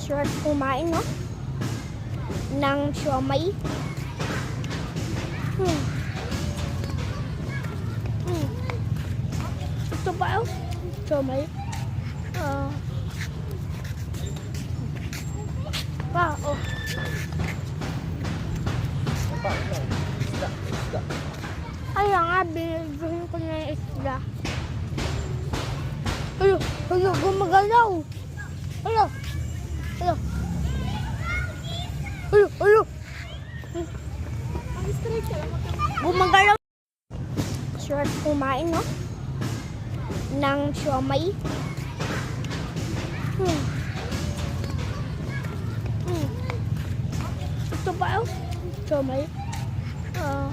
Sarap kumain, no? Ng siomay. Ito ba yun? Siomay. Oh. Ay nga, binigyan ko na yung isda. Gumagalaw. Alo. Gumagalaw. Sarap kumain, no? Ng siomay. Ito ba yun? Siomay. Oh.